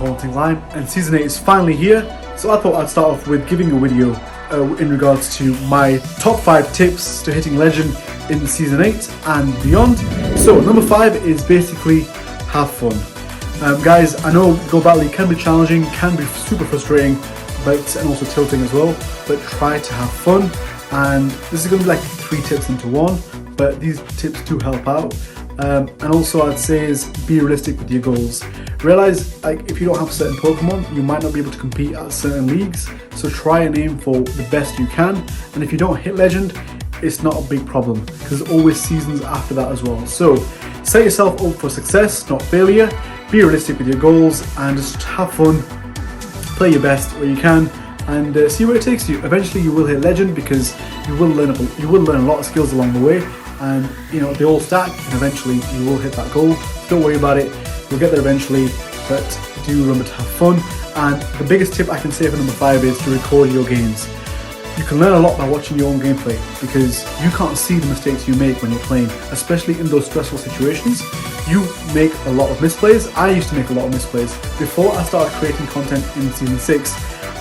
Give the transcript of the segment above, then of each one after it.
haunting line, and Season 8 is finally here, so I thought I'd start off with giving a video in regards to my top 5 tips to hitting Legend in Season 8 and beyond. So number 5 is basically have fun. Guys, I know Go Battle League can be challenging, can be super frustrating, and also tilting as well, but try to have fun. And this is going to be like 3 tips into 1, but these tips do help out. And also I'd say is be realistic with your goals. Realize like if you don't have certain Pokemon, you might not be able to compete at certain leagues, so try and aim for the best you can. And if you don't hit Legend, it's not a big problem because there's always seasons after that as well. So set yourself up for success, not failure. Be realistic with your goals and just have fun, play your best where you can, and see where it takes you. Eventually you will hit Legend because you will learn a lot of skills along the way, and you know they all stack, and eventually you will hit that goal. Don't worry about it, you'll get there eventually, but do remember to have fun. And the biggest tip I can say for number 5 is to record your games. You can learn a lot by watching your own gameplay because you can't see the mistakes you make when you're playing, especially in those stressful situations. You make a lot of misplays. I used to make a lot of misplays. Before I started creating content in Season 6,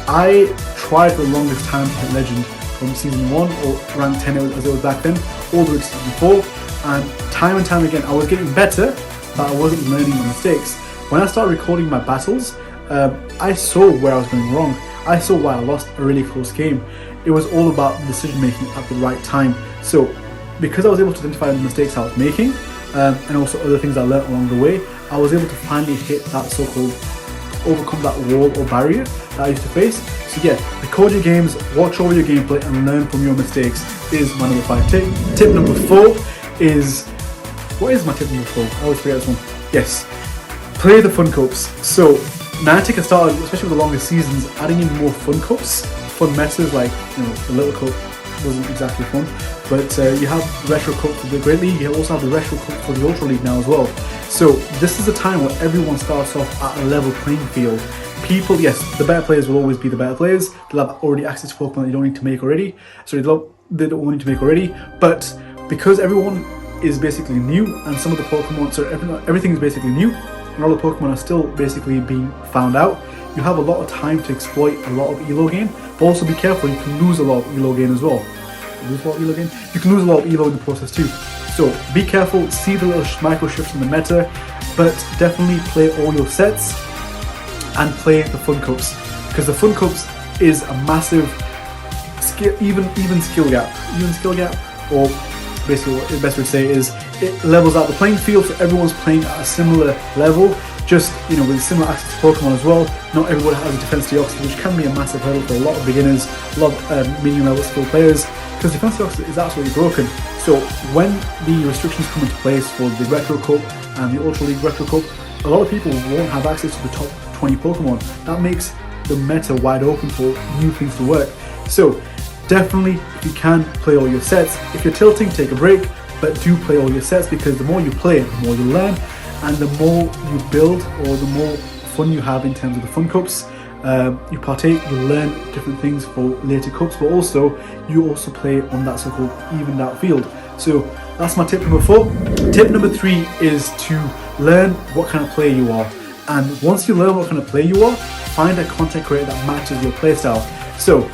I tried for the longest time to hit Legend from Season 1 or rank 10 as it was back then, all the way to Season 4, and time again I was getting better, but I wasn't learning my mistakes. When I started recording my battles, I saw where I was going wrong. I saw why I lost a really close game. It was all about decision making at the right time. So because I was able to identify the mistakes I was making, and also other things I learned along the way, I was able to finally hit that so-called overcome that wall or barrier that I used to face. So yeah, record your games, watch over your gameplay, and learn from your mistakes is my number 5 tip. Tip number 4 is, what is my tip number 4? I always forget this one. Yes, play the fun cups. So Niantic has started, especially with the longer seasons, adding in more fun cups, fun metas like, you know, the little cup wasn't exactly fun, but you have the Retro Cup for the Great League, you also have the Retro Cup for the Ultra League now as well. So this is a time where everyone starts off at a level playing field. People, yes, the better players will always be the better players. They'll have already access to Pokemon they don't need to make already. So they don't need to make already, but because everyone is basically new and some of the Pokemon, so everything is basically new, and all the Pokemon are still basically being found out, you have a lot of time to exploit a lot of elo gain, but also be careful, you can lose a lot of elo gain as well. You can lose a lot of elo in the process too. So be careful, see the little micro shifts in the meta, but definitely play all your sets and play the fun cups, because the fun cups is a massive skill, even skill gap, or basically what the best way to say is it levels out the playing field, so everyone's playing at a similar level, just, you know, with similar access to Pokemon as well. Not everyone has a Defense Deoxys, which can be a massive hurdle for a lot of beginners, a lot of medium level skill players, because Defense Deoxys is absolutely broken. So when the restrictions come into place for the Retro Cup and the Ultra League Retro Cup, a lot of people won't have access to the top 20 Pokemon. That makes the meta wide open for new things to work. So definitely, if you can, play all your sets. If you're tilting, take a break, but do play all your sets, because the more you play, the more you learn, and the more you build, or the more fun you have in terms of the fun cups. You partake, you learn different things for later cups, but also you also play on that so-called evened out field. So that's my tip number 4. Tip number 3 is to learn what kind of player you are. And once you learn what kind of player you are, find a content creator that matches your playstyle. So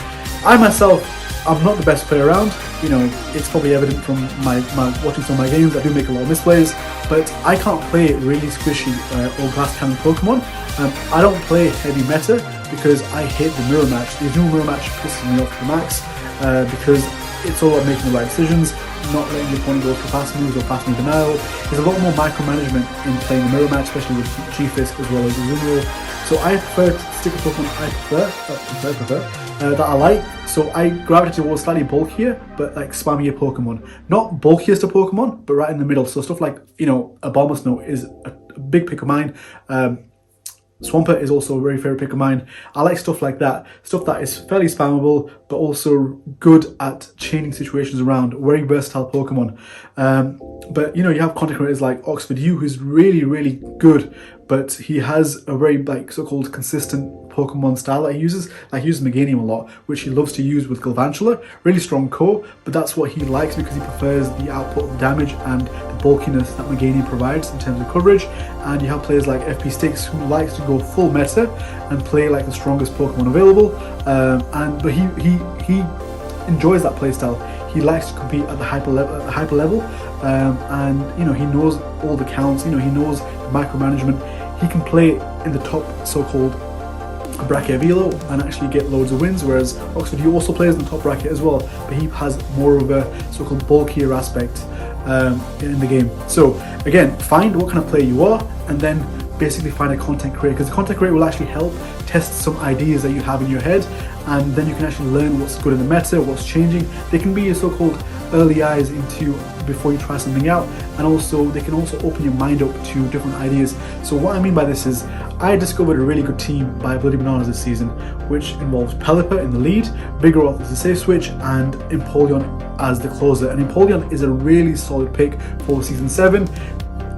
I myself, I'm not the best player around. You know, it's probably evident from my watching some of my games. I do make a lot of misplays, but I can't play really squishy or glass cannon Pokemon. I don't play heavy meta because I hate the mirror match. The new mirror match pisses me off to the max because it's all about making the right decisions, not letting the opponent go for fast moves or fast move denial. There's a lot more micromanagement in playing the mirror match, especially with G-Fisk as well as the Zoom. So I prefer to stick with Pokemon that I like. So I gravitate towards slightly bulkier, but like spammier Pokemon. Not bulkiest of Pokemon, but right in the middle. So stuff like, you know, a Bulbasaur is a big pick of mine. Swampert is also a very favourite pick of mine. I like stuff like that. Stuff that is fairly spammable, but also good at chaining situations around. Very versatile Pokemon. But, you know, you have content creators like Oxford U, who's really, really good, but he has a very like so-called consistent Pokemon style that he uses. Like he uses Meganium a lot, which he loves to use with Galvantula. Really strong core, but that's what he likes because he prefers the output of damage and the bulkiness that Meganium provides in terms of coverage. And you have players like FP Sticks who likes to go full meta and play like the strongest Pokemon available. But he enjoys that playstyle. He likes to compete at the hyper level, and you know, he knows all the counts. You know, he knows the micromanagement. He can play in the top so-called bracket Velo and actually get loads of wins, whereas Oxford, he also plays in the top bracket as well, but he has more of a so-called bulkier aspect in the game. So again, find what kind of player you are, and then basically find a content creator, because the content creator will actually help test some ideas that you have in your head, and then you can actually learn what's good in the meta, what's changing. They can be your so-called early eyes into before you try something out, and also they can also open your mind up to different ideas. So what I mean by this is, I discovered a really good team by Bloody Bananas this season, which involves Pelipper in the lead, Vigoroth as the safe switch, and Empoleon as the closer. And Empoleon is a really solid pick for Season 7,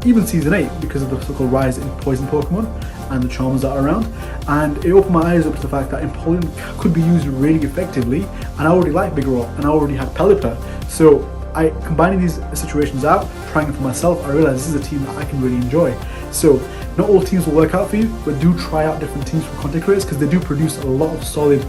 even Season 8, because of the so-called rise in poison Pokemon and the charms that are around. And it opened my eyes up to the fact that Empoleon could be used really effectively, and I already like Vigoroth, and I already had Pelipper. So I combining these situations out, trying it for myself, I realized this is a team that I can really enjoy. So not all teams will work out for you, but do try out different teams from content creators, because they do produce a lot of solid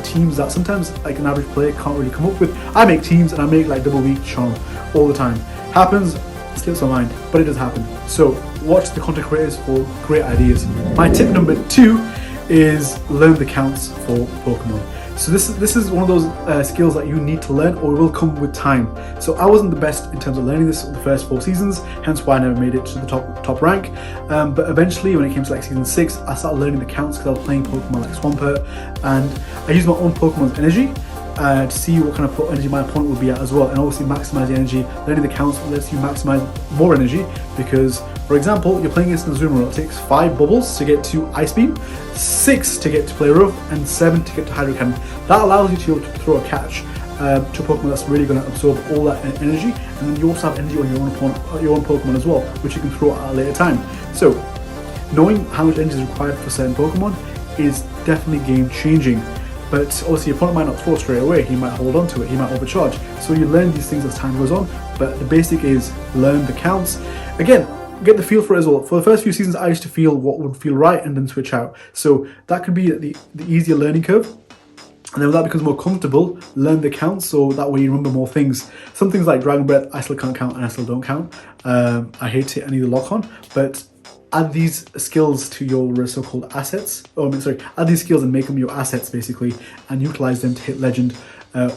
teams that sometimes like an average player can't really come up with. I make teams and I make like double weak charm all the time. Happens, slips my mind, but it does happen. So watch the content creators for great ideas. My tip number 2 is learn the counts for Pokemon. So this is one of those skills that you need to learn, or it will come with time. So I wasn't the best in terms of learning this the first 4 seasons, hence why I never made it to the top rank. But eventually, when it came to like Season 6, I started learning the counts because I was playing Pokemon like Swampert, and I used my own Pokemon's energy to see what kind of energy my opponent would be at as well, and obviously maximize the energy. Learning the counts lets you maximize more energy, because for example, you're playing against Azumarill, it takes 5 bubbles to get to Ice Beam, 6 to get to Play Rough, and 7 to get to Hydro Cannon. That allows you to throw a catch to a Pokemon that's really going to absorb all that energy, and then you also have energy on your own Pokemon as well, which you can throw at a later time. So knowing how much energy is required for certain Pokemon is definitely game changing. But obviously your opponent might not throw straight away, he might hold on to it, he might overcharge. So you learn these things as time goes on, but the basic is learn the counts. Again, get the feel for it as well. For the first few seasons, I used to feel what would feel right and then switch out. So that could be the easier learning curve. And then when that becomes more comfortable, learn the counts, so that way you remember more things. Some things like Dragon Breath, I still can't count and I still don't count. I hate it, I need a lock on, but add these skills to your so-called assets. Add these skills and make them your assets basically, and utilize them to hit Legend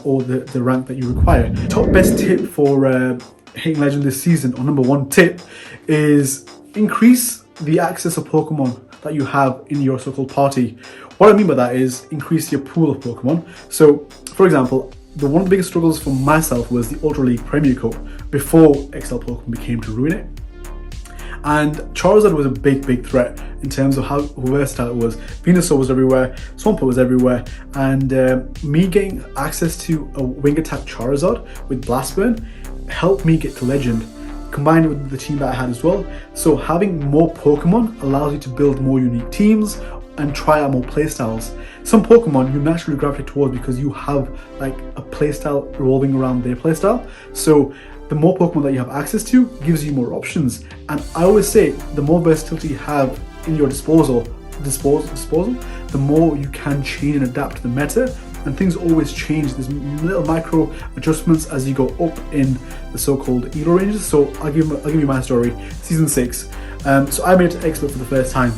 or the rank that you require. Top best tip for hitting Legend this season, or number 1 tip, is increase the access of Pokemon that you have in your so-called party. What I mean by that is increase your pool of Pokemon. So for example, one of the biggest struggles for myself was the Ultra League Premier Cup before XL Pokemon became to ruin it. And Charizard was a big threat in terms of how versatile it was. Venusaur was everywhere, Swampert was everywhere, and me getting access to a Wing Attack Charizard with Blast Burn helped me get to Legend, combined with the team that I had as well. So having more Pokemon allows you to build more unique teams and try out more playstyles. Some Pokemon you naturally gravitate towards because you have like a playstyle revolving around their playstyle. So the more Pokemon that you have access to gives you more options. And I always say, the more versatility you have in your disposal, the more you can change and adapt to the meta. And things always change. There's little micro adjustments as you go up in the so-called Elo ranges. So I'll give you my story. Season 6. So I made it to Expert for the first time.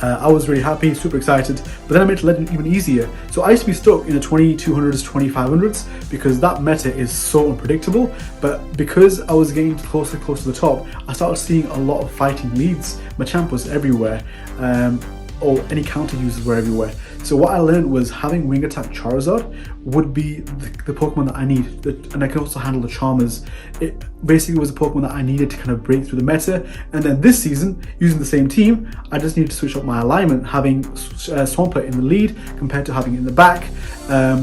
I was really happy, super excited, but then I made Legend even easier. So I used to be stuck in the 2200s, 2500s because that meta is so unpredictable, but because I was getting closer to the top, I started seeing a lot of fighting leads. Machamp was everywhere, or any counter users were everywhere. So what I learned was having Wing Attack Charizard would be the Pokemon that I need, and I could also handle the Charmers. It basically was a Pokemon that I needed to kind of break through the meta. And then this season, using the same team, I just needed to switch up my alignment, having Swampert in the lead compared to having it in the back,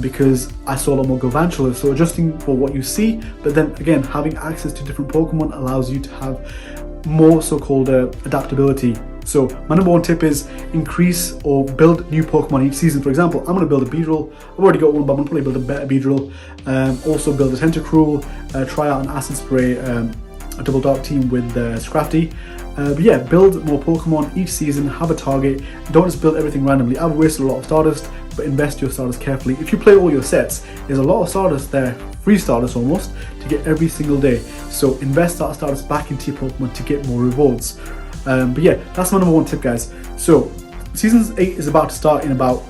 because I saw a lot more Galvantula. So adjusting for what you see, but then again, having access to different Pokemon allows you to have more so-called adaptability. So my number one tip is increase or build new Pokemon each season. For example, I'm going to build a Beedrill. I've already got one, but I'm going to probably build a better Beedrill. Also build a Tentacruel, try out an Acid Spray, a double dark team with Scrafty. But yeah, build more Pokemon each season, have a target, don't just build everything randomly. I've wasted a lot of Stardust, but invest your Stardust carefully. If you play all your sets, there's a lot of Stardust there, free Stardust almost, to get every single day. So invest that Stardust back into your Pokemon to get more rewards. But yeah, that's my number one tip, guys. So Season 8 is about to start in about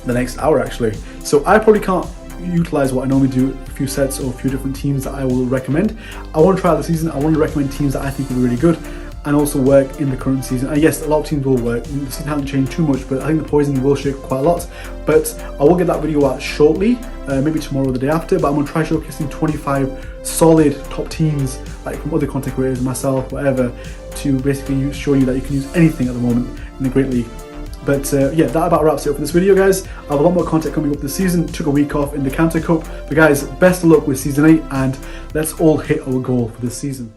the next hour actually. So I probably can't utilize what I normally do, a few sets or a few different teams that I will recommend. I want to try out the season. I want to recommend teams that I think will be really good and also work in the current season. And yes, a lot of teams will work. The season hasn't changed too much, but I think the poison will shake quite a lot. But I will get that video out shortly, maybe tomorrow or the day after. But I'm going to try showcasing 25 solid top teams, like from other content creators, myself, whatever, to basically show you that you can use anything at the moment in the Great League. But yeah, that about wraps it up for this video, guys. I have a lot more content coming up this season. Took a week off in the Cancer Cup. But guys, best of luck with Season 8 and let's all hit our goal for this season.